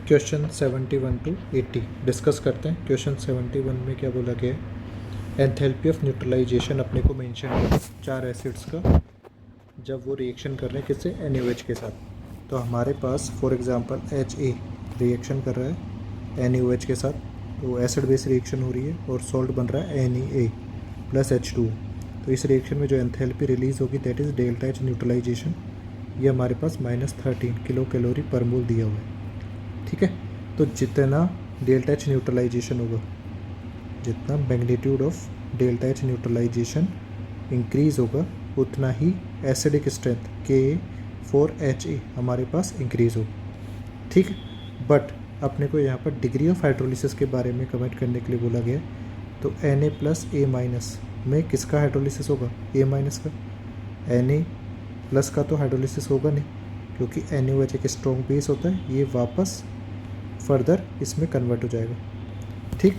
Question 71 to 80 discuss करते हैं। Question 71 में क्या बोला गया है, एंथैल्पी ऑफ न्यूट्रलाइजेशन अपने को मेंशन है चार एसिड्स का जब वो रिएक्शन कर रहे हैं किससे, NaOH के साथ। तो हमारे पास फॉर एग्जांपल HA रिएक्शन कर रहा है NaOH के साथ, तो एसिड बेस रिएक्शन हो रही है और सॉल्ट बन रहा है Na प्लस H2। तो इस रिएक्शन में जो एंथैल्पी रिलीज होगी that is delta H neutralisation. ये हमारे पास -13 किलो कैलोरी पर मोल दिया हुआ है, ठीक है। तो जितना डेल्टा H न्यूट्रलाइजेशन होगा, जितना magnitude of delta H neutralisation increase होगा, उतना ही एसिडिक स्ट्रेंथ Ka4HA हमारे पास इंक्रीज़ होगा, ठीक है। बट अपने को यहाँ पर डिग्री ऑफ हाइड्रोलिसिस के बारे में कमेंट करने के लिए बोला गया। तो Na प्लस A- में किसका हाइड्रोलिसिस होगा, A- का। Na प्लस का तो हाइड्रोलिसिस होगा नहीं, क्योंकि NaOH एक स्ट्रॉन्ग बेस होता है, ये वापस फर्दर इसमें कन्वर्ट हो जाएगा, ठीक।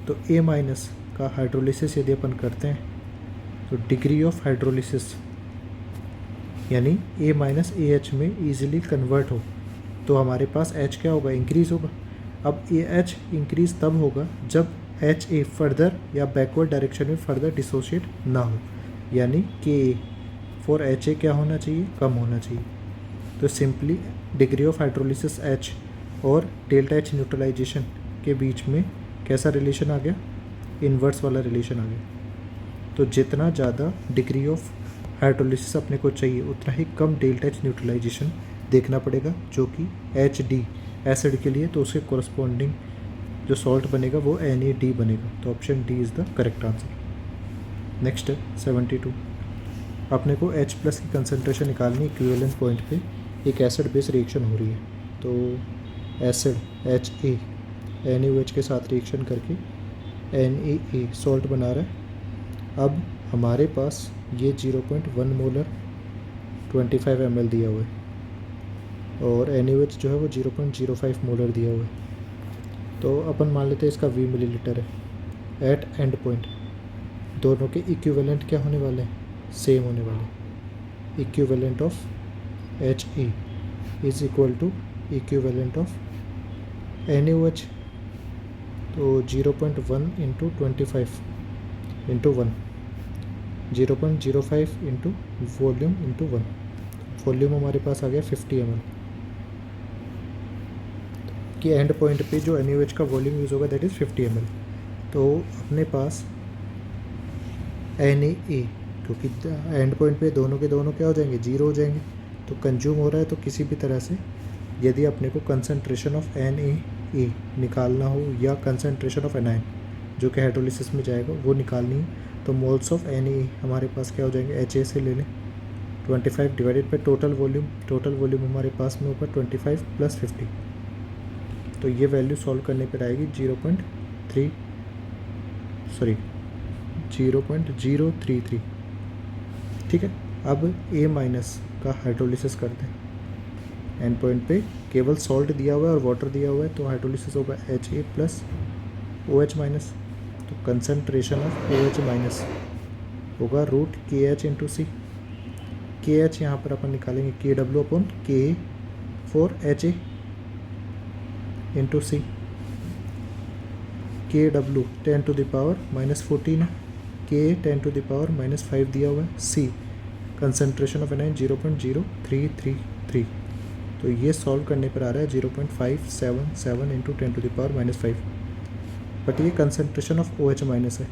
तो A- का हाइड्रोलिसिस यदि अपन करते हैं तो डिग्री ऑफ हाइड्रोलिसिस यानी A- AH में ईजिली कन्वर्ट हो तो हमारे पास H क्या होगा, इंक्रीज़ होगा। अब AH इंक्रीज़ तब होगा जब HA फर्दर या बैकवर्ड डायरेक्शन में फर्दर डिसोशिएट ना हो, यानी Ka4HA क्या होना चाहिए, कम होना चाहिए। तो simply degree of hydrolysis H और डेल्टा H न्यूट्रलाइजेशन के बीच में कैसा रिलेशन आ गया, इन्वर्स वाला रिलेशन आ गया। तो जितना ज़्यादा डिग्री ऑफ हाइड्रोलिसिस अपने को चाहिए उतना ही कम डेल्टा H न्यूट्रलाइजेशन देखना पड़ेगा, जो कि HD एसिड के लिए, तो उसके कोरस्पॉन्डिंग जो सॉल्ट बनेगा वो NaD बनेगा। तो option D is the correct answer. Next है 72। अपने को H प्लस की कंसनट्रेशन निकालनी, इक्विवेलेंट पॉइंट पे एक एसिड बेस रिएक्शन हो रही है। तो एसिड HA NaOH के साथ रिएक्शन करके Na सॉल्ट बना रहा है। अब हमारे पास ये 0.1 मोलर 25 ml दिया हुआ है और NaOH जो है वो 0.05 मोलर दिया हुआ है। तो अपन मान लेते हैं इसका V मिलीलीटर है। एट एंड पॉइंट दोनों के इक्विवेलेंट क्या होने वाले हैं, सेम होने वाले। Equivalent of HA is equal to equivalent of NaOH। तो 0.1 into 25 into 1, 0.05 into volume into 1। Volume हमारे पास आ गया 50 ml। कि एंड पॉइंट पे जो NaOH का वॉल्यूम यूज़ होगा दैट इज़ 50 ml। तो अपने पास Na, क्योंकि एंड पॉइंट पे दोनों के दोनों क्या हो जाएंगे, जीरो हो जाएंगे। तो कंज्यूम हो रहा है, तो किसी भी तरह से यदि अपने को कंसनट्रेशन ऑफ Na निकालना हो या कंसनट्रेशन ऑफ एनाइन जो कि हाइड्रोलिसिस में जाएगा वो निकालनी है, तो मोल्स ऑफ Na हमारे पास क्या हो जाएंगे, HA से ले लें 25 डिवाइडेड बाई टोटल वॉल्यूम हमारे पास में होगा 25 प्लस 50। तो ये वैल्यू सॉल्व करने पर आएगी 0.033, ठीक है। अब A- का हाइड्रोलिसिस करते हैं। एंड पॉइंट पे केवल सॉल्ट दिया हुआ है और वाटर दिया हुआ है, तो हाइड्रोलिसिस होगा HA प्लस OH-। तो कंसनट्रेशन ऑफ OH- होगा root KH into c. KH यहाँ पर अपन निकालेंगे KW upon Ka4HA into c. KW 10 to the power -14 है, Ka 10 टू द पावर -5 दिया हुआ है। C concentration of anion 0.0333। तो ये सॉल्व करने पर आ रहा है 0.577 into 10 to the power -5। But ये कंसनट्रेशन ऑफ OH- है।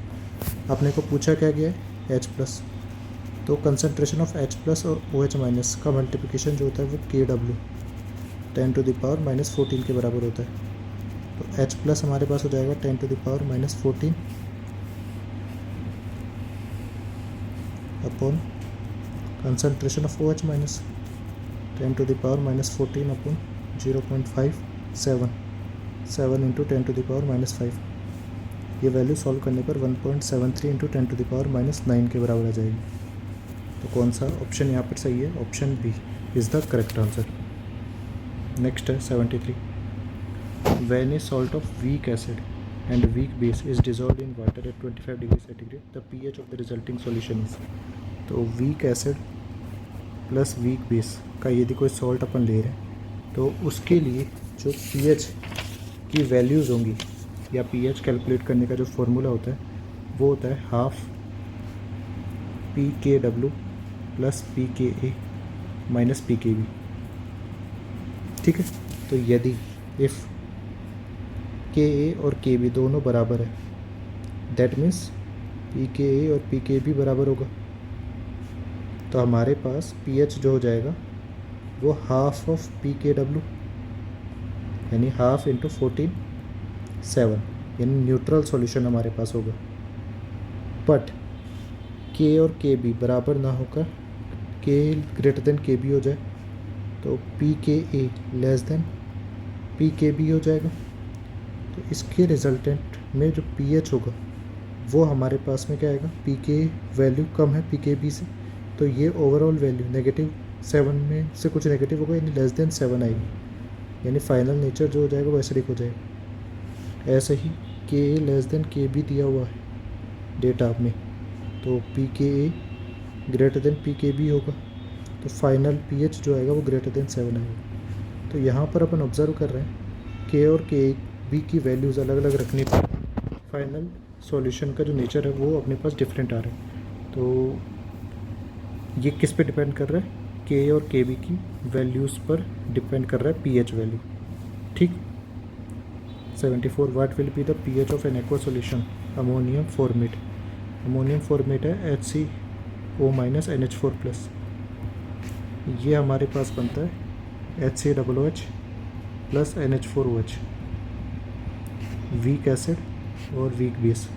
आपने को पूछा क्या गया है, H प्लस। तो कंसनट्रेशन ऑफ H प्लस और OH- का मल्टीप्लिकेशन जो होता है वो KW 10 टू द पावर -14 के बराबर होता है। तो H प्लस हमारे पास हो जाएगा 10 to the power -14 upon concentration of OH- 10 to the power -14 upon 0.577 into 10 to the power -5। ये वैल्यू सॉल्व करने पर 1.73 इंटू 10 टू द पावर -9 के बराबर आ जाएगी। तो कौन सा ऑप्शन यहाँ पर सही है, option B is the correct answer. Next है 73। When a salt of weak acid and weak base is dissolved in water at 25 degrees centigrade, the pH of the resulting solution is। तो week acid plus weak base का यदि कोई salt अपन ले रहे हैं तो उसके लिए जो पीएच की वैल्यूज़ होंगी या पीएच कैलकुलेट करने का जो फॉर्मूला होता है वो होता है हाफ पी के डब्ल्यू प्लस पी के ए माइनस पी के बी। ठीक है, तो यदि इफ़ के ए और के बी दोनों बराबर है दैट मीन्स पी के ए और पी के बी बराबर होगा, तो हमारे पास पीएच जो हो जाएगा वो हाफ ऑफ पी के डब्ल्यू यानी हाफ इंटू 14 7 यानी न्यूट्रल सॉल्यूशन हमारे पास होगा। बट के और के बी बराबर ना होकर के ग्रेटर देन के बी हो जाए तो पी के ए लेस देन पी के बी हो जाएगा। तो इसके रिजल्टेंट में जो पी एच होगा वो हमारे पास में क्या आएगा, पी के वैल्यू कम है पी के बी से, तो ये ओवरऑल वैल्यू -7 में से कुछ नेगेटिव होगा यानी लेस देन 7 आएगी, यानी फाइनल नेचर जो हो जाएगा वो एसिडिक हो जाएगा। ऐसे ही के ए लेस देन के बी दिया हुआ है डेटा में, तो पी के ए ग्रेटर देन पी के बी होगा, तो फाइनल पी एच जो आएगा वो ग्रेटर देन 7 आएगा। तो यहाँ पर अपन ऑब्जर्व कर रहे हैं के और के बी की वैल्यूज़ अलग अलग रखने पर फाइनल सॉल्यूशन का जो नेचर है वो अपने पास डिफरेंट आ रहा है। तो ये किस पे डिपेंड कर रहा है, के और के बी की वैल्यूज़ पर डिपेंड कर रहा है पीएच वैल्यू। ठीक। 74 what will be the pH of N aqua solution ammonium format. Ammonium format है HCO माइनस NH4 प्लस। ये हमारे पास बनता है HCOOH plus NH4OH, weak acid और वीक बेस।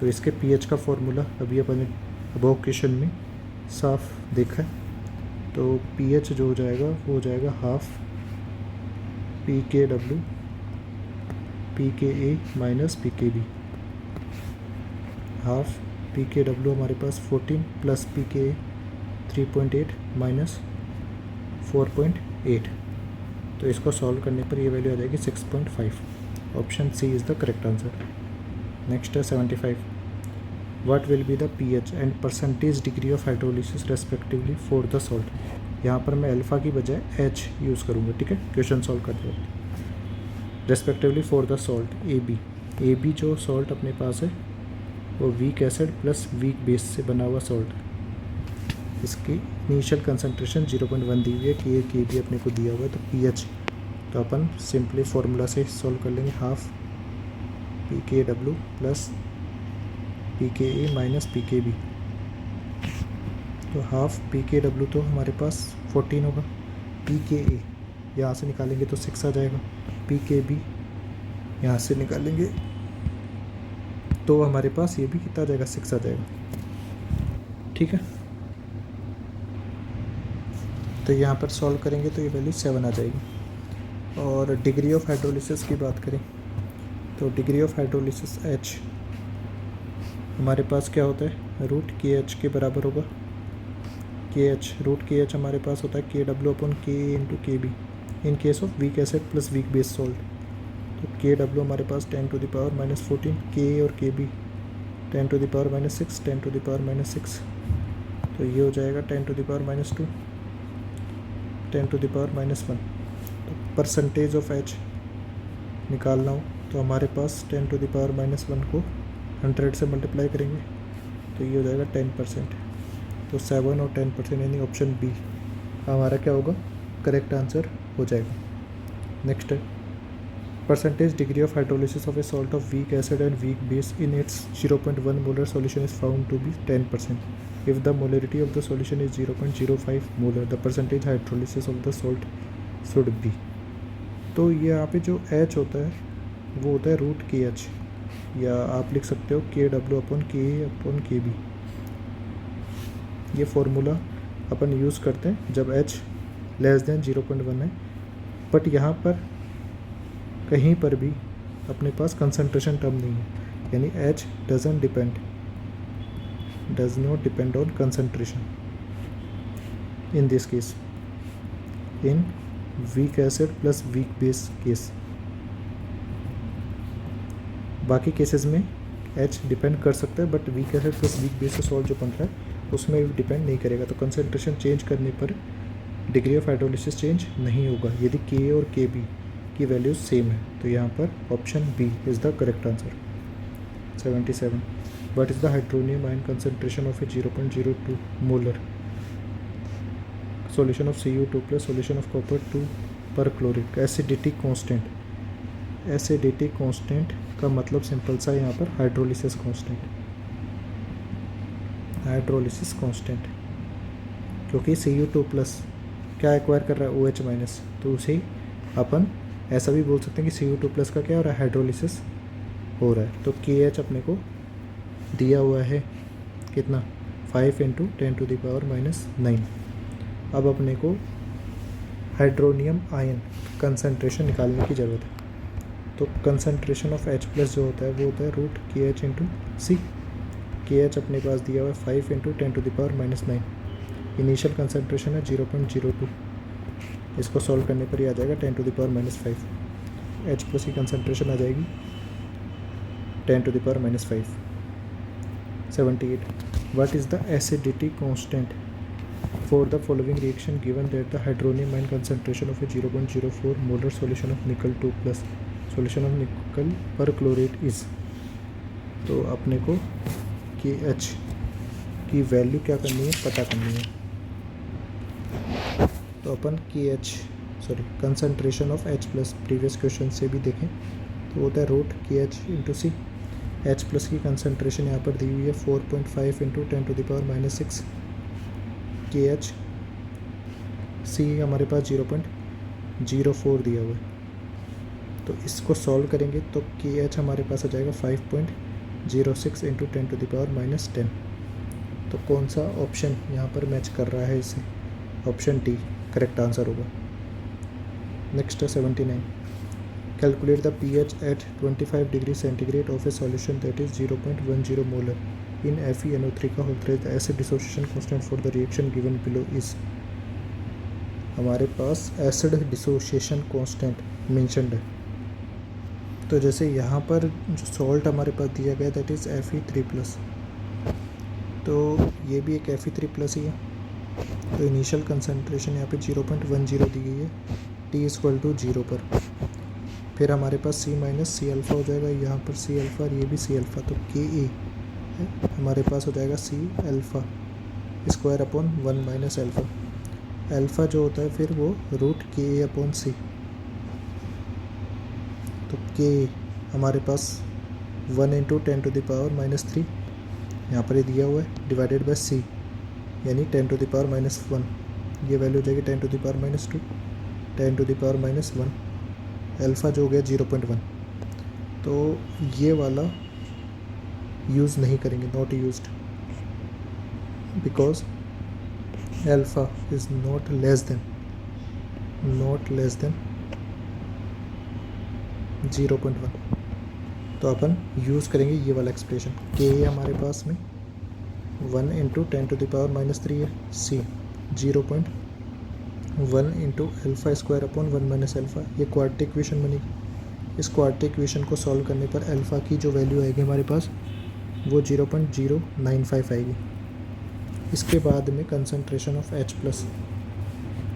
तो इसके पीएच का फॉर्मूला अभी अपन ने अबव क्वेश्चन में साफ देखा है। तो पीएच जो हो जाएगा वो हो जाएगा हाफ पी के डब्ल्यू पी के ए माइनस पी के बी। हाफ पी के डब्ल्यू हमारे पास 14 प्लस पी के ए 3.8 माइनस 4.8। तो इसको सॉल्व करने पर ये वैल्यू आ जाएगी 6.5। Option C is the correct answer. Next है 75 what will be the pH and percentage degree of hydrolysis respectively for the salt. यहाँ पर मैं अल्फ़ा की बजाय एच यूज़ करूँगा। ठीक है, क्वेश्चन सॉल्व करते वक्त respectively for the salt A B जो सॉल्ट अपने पास है वो weak acid plus weak base से बना हुआ सॉल्ट। इसकी इनिशियल कंसनट्रेशन 0.1 दी हुई है, के बी अपने को दिया हुआ है, तो पीएच तो अपन सिंपली फार्मूला से सॉल्व कर लेंगे। हाफ पी के डब्ल्यू प्लस पी के ए माइनस पी के बी। तो हाफ पी के डब्ल्यू तो हमारे पास 14 होगा, पी के ए यहाँ से निकालेंगे तो 6 आ जाएगा, पी के बी यहाँ से निकालेंगे तो हमारे पास ये भी कितना आ जाएगा, 6 आ जाएगा। ठीक है, तो यहाँ पर सॉल्व करेंगे तो ये वैल्यू 7 आ जाएगी। और डिग्री ऑफ हाइड्रोलिसिस की बात करें तो डिग्री ऑफ हाइड्रोलिसिस H हमारे पास क्या होता है, रूट के एच के बराबर होगा। के एच रूट के एच हमारे पास होता है के डब्ल्यू अपॉन के ए इंटू के be in case of weak acid plus weak base salt. तो के डब्ल्यू हमारे पास 10 टू द पावर -14, के ए और K B 10 to the power -6, 10 to the power -6। तो ये हो जाएगा 10 to the power -2, 10 to the power -1। तो परसेंटेज ऑफ H निकालना हो तो हमारे पास 10 टू द पावर -1 को 100 से मल्टीप्लाई करेंगे तो ये हो जाएगा 10%। तो 7 और 10% यानी ऑप्शन बी हमारा क्या होगा, करेक्ट आंसर हो जाएगा। नेक्स्ट है percentage degree of hydrolysis of a salt of weak acid and weak base in its 0.1 molar solution is found to be 10%। If the molarity of the solution is 0.05 molar the percentage hydrolysis of the salt should be. तो ये यहाँ पे जो H होता है वो होता है रूट के एच, या आप लिख सकते हो के डब्ल्यू अपॉन के ए अपॉन के बी। ये फॉर्मूला अपन यूज़ करते हैं जब H लेस देन 0.1 है। बट यहाँ पर कहीं पर भी अपने पास कंसंट्रेशन टर्म नहीं है, यानी H does not depend on concentration in this case, in week acid plus weak base case. बाकी केसेस में H डिपेंड कर सकता है, but week acid plus weak base से सॉल्ट जो बन रहा है उसमें डिपेंड नहीं करेगा। तो कंसंट्रेशन चेंज करने पर डिग्री ऑफ हाइड्रोलिसिस चेंज नहीं होगा। यदि के और के बी की वैल्यूज सेम है, तो यहाँ पर option B is the correct answer. 77 what is the hydronium ion concentration of a 0.02 molar solution of Cu2 plus solution of copper 2 perchloric acidity constant. Acidity constant का मतलब simple सा यहाँ पर hydrolysis constant, hydrolysis constant, क्योंकि Cu2 plus क्या acquire कर रहा है OH माइनस, तो उसे अपन ऐसा भी बोल सकते हैं कि Cu2 प्लस का क्या हो रहा है, हाइड्रोलिसिस हो रहा है। तो KH अपने को दिया हुआ है कितना, 5 × 10⁻⁻9। अब अपने को हाइड्रोनियम आयन कंसंट्रेशन निकालने की ज़रूरत है। तो कंसंट्रेशन ऑफ H प्लस जो होता है वो होता है √KH × C। KH अपने पास दिया हुआ है 5 × 10⁻⁹। इनिशियल कंसंट्रेशन है 0.02, इसको सॉल्व करने पर ही आ जाएगा 10⁻⁵। H प्लस की कंसंट्रेशन आ जाएगी 10⁻⁵। 78 what is the acidity constant for the following reaction given that the hydronium ion concentration of a 0.04 molar solution of nickel 2 plus solution of nickel perchlorate is। तो अपने को KH की value क्या करनी है, पता करनी है। तो अपन concentration of H plus previous question से भी देखें तो होता है √KH × C। H प्लस की कंसंट्रेशन यहाँ पर दी हुई है 4.5 × 10⁻⁶। KH C हमारे पास 0.04 दिया हुआ है, तो इसको सॉल्व करेंगे तो KH हमारे पास आ जाएगा 5.06 × 10⁻⁻10। तो कौन सा ऑप्शन यहाँ पर मैच कर रहा है इसे, ऑप्शन डी करेक्ट आंसर होगा। नेक्स्ट है 79 calculate the pH at 25 degree centigrade of a solution that is 0.10 molar in FeNO3 का whole thread the acid dissociation constant for the reaction given below is। हमारे पास acid dissociation constant mentioned है, तो जैसे यहाँ पर जो salt हमारे पास दिया गया दैट इज़ Fe3+, तो ये भी एक Fe3+ ही है। तो इनिशियल कंसंट्रेशन यहाँ पे 0.10 दी गई है T = 0 पर। फिर हमारे पास C - C अल्फ़ा हो जाएगा, यहाँ पर C अल्फ़ा और ये भी C अल्फ़ा, तो Ka हमारे पास हो जाएगा C alpha square upon 1 - alpha. Alpha जो होता है फिर वो √Ka/C। तो K हमारे पास 1 × 10⁻⁻3 यहाँ पर ये दिया हुआ है डिवाइडेड बाय C यानी 10⁻⁻1, ये वैल्यू हो जाएगी 10⁻⁻2, 10⁻⁻1। अल्फ़ा जो हो गया 0.1, तो ये वाला यूज़ नहीं करेंगे, not used, because alpha is not less than 0.1। तो अपन यूज़ करेंगे ये वाला एक्सप्रेशन। के हमारे पास में 1 × 10⁻⁻3 है, C 0.1 × alpha square upon 1 - alpha, ये क्वाड्रेटिक इक्वेशन बनेगी। इस क्वाड्रेटिक इक्वेशन को सॉल्व करने पर अल्फ़ा की जो वैल्यू आएगी हमारे पास वो 0.095 आएगी। इसके बाद में कंसंट्रेशन ऑफ H प्लस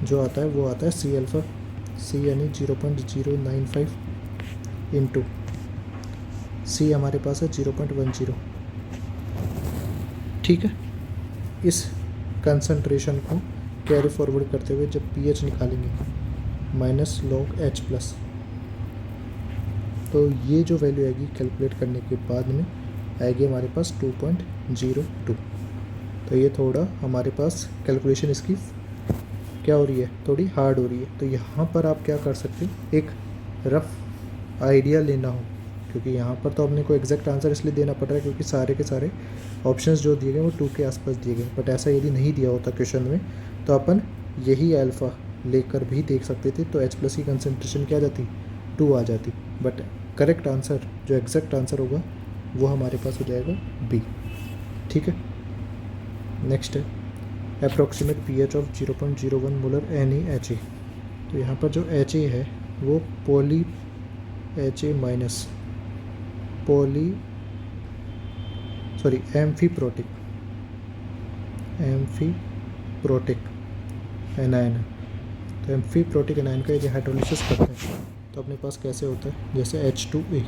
जो आता है वो आता है C अल्फ़ा, C यानी 0.095 इंटू C हमारे पास है 0.10। ठीक है, इस कंसंट्रेशन को कैरी फॉरवर्ड करते हुए जब pH निकालेंगे -log H+, तो ये जो वैल्यू आएगी कैलकुलेट करने के बाद में आएगी हमारे पास 2.02। तो ये थोड़ा हमारे पास कैलकुलेशन इसकी क्या हो रही है, थोड़ी हार्ड हो रही है। तो यहाँ पर आप क्या कर सकते हो, एक रफ आइडिया लेना हो, क्योंकि यहाँ पर तो अपने को एग्जैक्ट आंसर इसलिए देना पड़ रहा है क्योंकि सारे के सारे ऑप्शंस जो दिए गए वो 2 के आसपास दिए गए। बट ऐसा यदि नहीं दिया होता क्वेश्चन में तो अपन यही अल्फ़ा लेकर भी देख सकते थे, तो H+ की कंसंट्रेशन क्या आ जाती, 2 आ जाती। बट करेक्ट आंसर जो एग्जैक्ट आंसर होगा वो हमारे पास हो जाएगा बी। ठीक है, नेक्स्ट है approximate pH of 0.01 molar NaHA। तो यहाँ पर जो HA है वो poly HA minus amphiprotic anion है। तो एम्फीप्रोटिक एनायन का ये हाइड्रोलिसिस करते हैं तो अपने पास कैसे होता है, जैसे H2A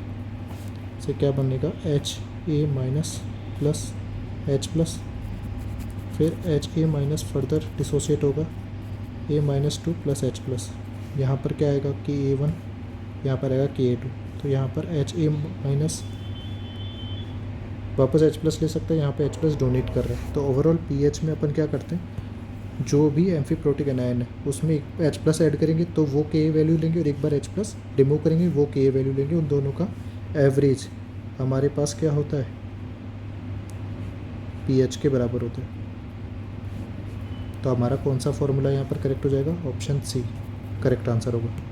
से क्या बनेगा, HA minus plus H plus, फिर HA माइनस फर्दर डिसोशिएट होगा A-2 प्लस H प्लस। यहाँ पर क्या आएगा KA1, यहाँ पर आएगा KA2, तो यहाँ पर HA माइनस वापस H प्लस ले सकते हैं, यहाँ पे H प्लस डोनेट कर रहे हैं। तो ओवरऑल पीएच में अपन क्या करते हैं, जो भी एम्फीप्रोटिक एनायन है उसमें H प्लस ऐड करेंगे तो वो Ka वैल्यू लेंगे, और एक बार H प्लस रिमूव करेंगे वो Ka वैल्यू लेंगे। उन दोनों का एवरेज हमारे पास क्या होता है, पीएच के बराबर होता है। तो हमारा कौन सा फॉर्मूला यहाँ पर करेक्ट हो जाएगा, ऑप्शन सी करेक्ट आंसर होगा।